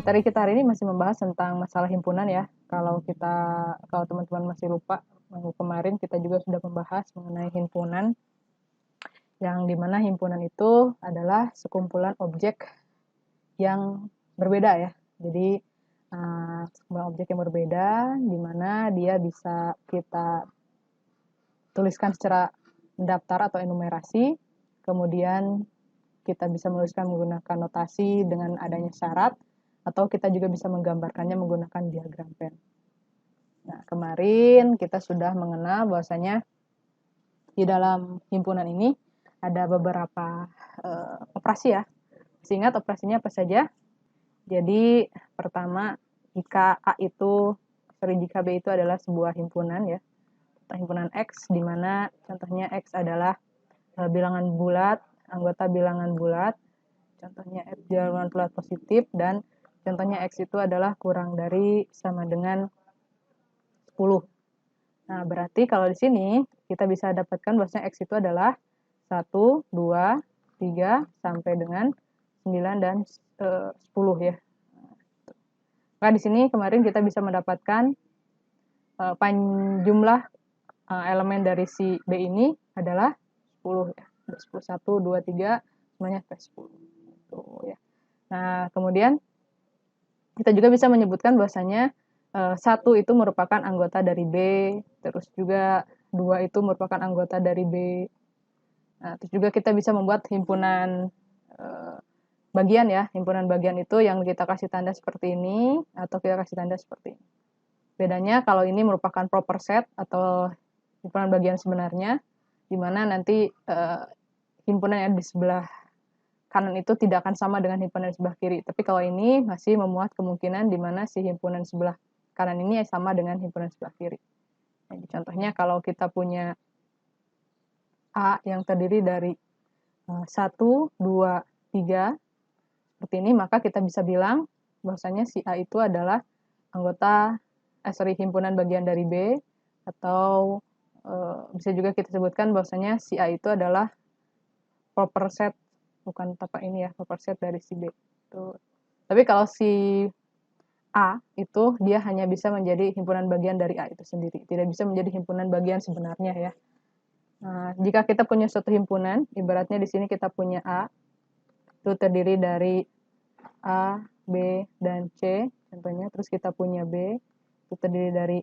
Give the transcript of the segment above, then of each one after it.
Materi kita hari ini masih membahas tentang masalah himpunan ya. Kalau teman-teman masih lupa, minggu kemarin kita juga sudah membahas mengenai himpunan, yang dimana himpunan itu adalah sekumpulan objek yang berbeda ya. Jadi sekumpulan objek yang berbeda, dimana dia bisa kita tuliskan secara mendaftar atau enumerasi, kemudian kita bisa menuliskan menggunakan notasi dengan adanya syarat, atau kita juga bisa menggambarkannya menggunakan diagram pen. Nah, kemarin kita sudah mengenal bahwasanya di dalam himpunan ini ada beberapa operasi ya. Masih ingat operasinya apa saja? Jadi pertama, jika B itu adalah sebuah himpunan ya, himpunan X, di mana contohnya X adalah bilangan bulat, anggota bilangan bulat, contohnya F bilangan bulat positif, dan contohnya X itu adalah kurang dari sama dengan 10. Nah, berarti kalau di sini kita bisa dapatkan bahwasanya X itu adalah 1, 2, 3, sampai dengan 9 dan 10 ya. Maka di sini kemarin kita bisa mendapatkan jumlah elemen dari si B ini adalah 10 ya. 10, 1, 2, 3, semuanya P10. Tuh, ya. Nah, kemudian kita juga bisa menyebutkan bahwasanya 1 itu merupakan anggota dari B, terus juga 2 itu merupakan anggota dari B. Nah, terus juga kita bisa membuat himpunan bagian ya. Himpunan bagian itu yang kita kasih tanda seperti ini, atau kita kasih tanda seperti ini. Bedanya kalau ini merupakan proper set atau himpunan bagian sebenarnya, di mana nanti himpunan yang di sebelah kanan itu tidak akan sama dengan himpunan di sebelah kiri. Tapi kalau ini masih memuat kemungkinan di mana si himpunan sebelah kanan ini sama dengan himpunan sebelah kiri. Jadi contohnya kalau kita punya A yang terdiri dari 1, 2, 3, seperti ini, maka kita bisa bilang bahwasanya si A itu adalah himpunan bagian dari B, atau bisa juga kita sebutkan bahwasanya si A itu adalah proper set, bukan tapak ini ya, proper set dari si B. Tuh. Tapi kalau si A itu dia hanya bisa menjadi himpunan bagian dari A itu sendiri, tidak bisa menjadi himpunan bagian sebenarnya ya. Nah, jika kita punya suatu himpunan, ibaratnya di sini kita punya A, itu terdiri dari A, B, dan C, contohnya. Terus kita punya B, itu terdiri dari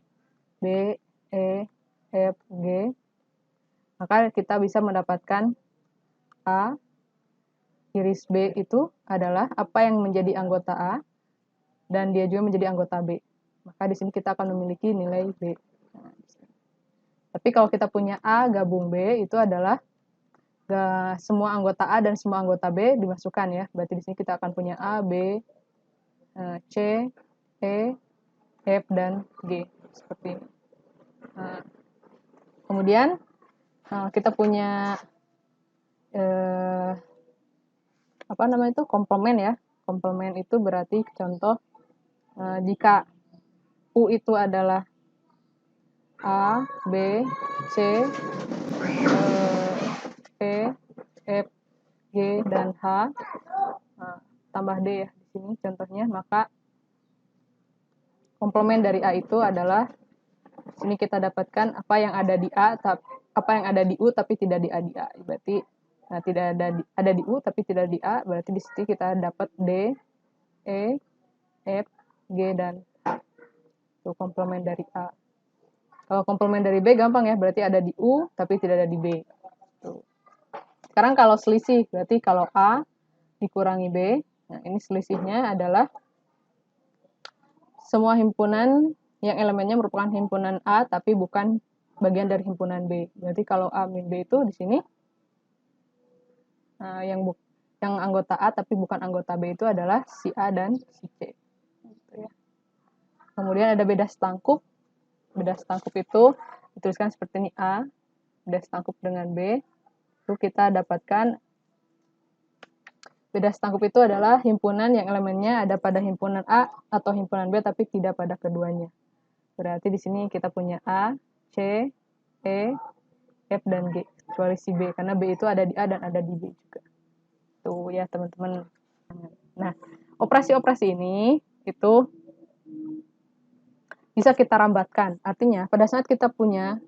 B, E, F, G. Maka kita bisa mendapatkan A, iris B itu adalah apa yang menjadi anggota A, dan dia juga menjadi anggota B. Maka di sini kita akan memiliki nilai B. Nah, tapi kalau kita punya A gabung B, itu adalah semua anggota A dan semua anggota B dimasukkan ya. Berarti di sini kita akan punya A, B, C, E, F, dan G. Seperti ini. Nah, kemudian kita punya komplement ya. Komplement itu berarti contoh jika U itu adalah A, B, C, E, F, G, dan H, tambah D ya di sini contohnya, maka komplement dari A itu adalah di sini kita dapatkan apa yang ada di A, apa yang ada di U tapi tidak di A di A. Berarti tidak ada di U tapi tidak di A, berarti di sini kita dapat D, E, F, G, dan H. Itu komplement dari A. Kalau komplement dari B gampang ya, berarti ada di U tapi tidak ada di B. Tuh. Sekarang kalau selisih, berarti kalau A dikurangi B, nah ini selisihnya adalah semua himpunan yang elemennya merupakan himpunan A tapi bukan bagian dari himpunan B. Berarti kalau A min B itu di sini yang anggota A tapi bukan anggota B itu adalah si A dan si C. Gitu ya. Kemudian ada beda setangkup. Beda setangkup itu dituliskan seperti ini A, beda setangkup dengan B. Itu kita dapatkan beda setangkup itu adalah himpunan yang elemennya ada pada himpunan A atau himpunan B tapi tidak pada keduanya. Berarti di sini kita punya A, C, E, F, dan G. Kecuali si B, karena B itu ada di A dan ada di B juga. Tuh ya teman-teman. Nah, operasi-operasi ini itu bisa kita rambatkan. Artinya, pada saat kita punya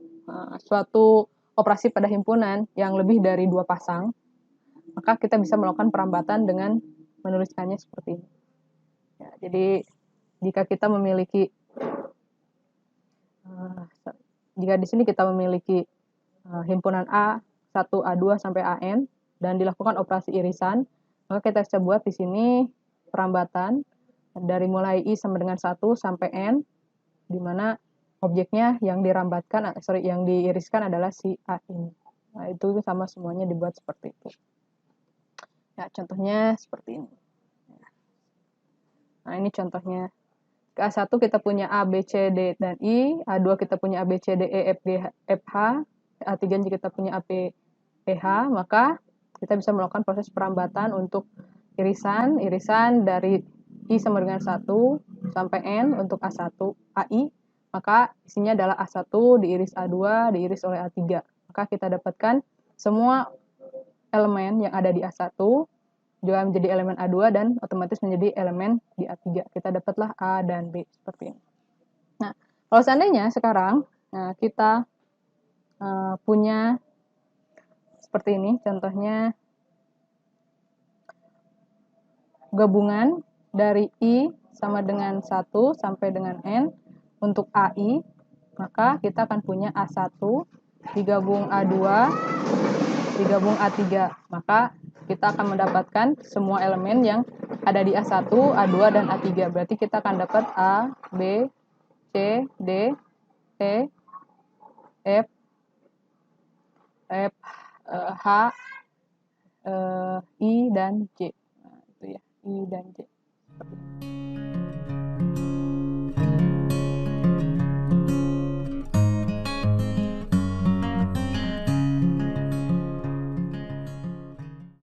suatu operasi pada himpunan yang lebih dari 2 pasang, maka kita bisa melakukan perambatan dengan menuliskannya seperti ini. Ya, jadi, jika kita memiliki jika di sini kita memiliki himpunan A1, A2 sampai AN dan dilakukan operasi irisan, maka kita bisa buat di sini perambatan dari mulai I sama dengan 1 sampai N, di mana objeknya yang dirambatkan, yang diiriskan adalah si A ini. Nah, itu sama semuanya dibuat seperti itu. Ya, contohnya seperti ini. Nah, ini contohnya. A1 kita punya A, B, C, D, dan I. A2 kita punya A, B, C, D, E, F, G, F, H. A3 kita punya A, P, E, H. Maka kita bisa melakukan proses perambatan untuk irisan dari I sama dengan 1 sampai N untuk A1, AI. Maka isinya adalah A1 diiris A2, diiris oleh A3. Maka kita dapatkan semua elemen yang ada di A1 juga menjadi elemen A2 dan otomatis menjadi elemen di A3. Kita dapatlah A dan B seperti ini. Nah, kalau seandainya sekarang kita punya seperti ini, contohnya gabungan dari I sama dengan 1 sampai dengan N untuk AI, maka kita akan punya A1 digabung A2 digabung A3. Maka kita akan mendapatkan semua elemen yang ada di A1, A2, dan A3. Berarti kita akan dapat A, B, C, D, E, F, H, I, dan J. Nah, itu ya, I dan J.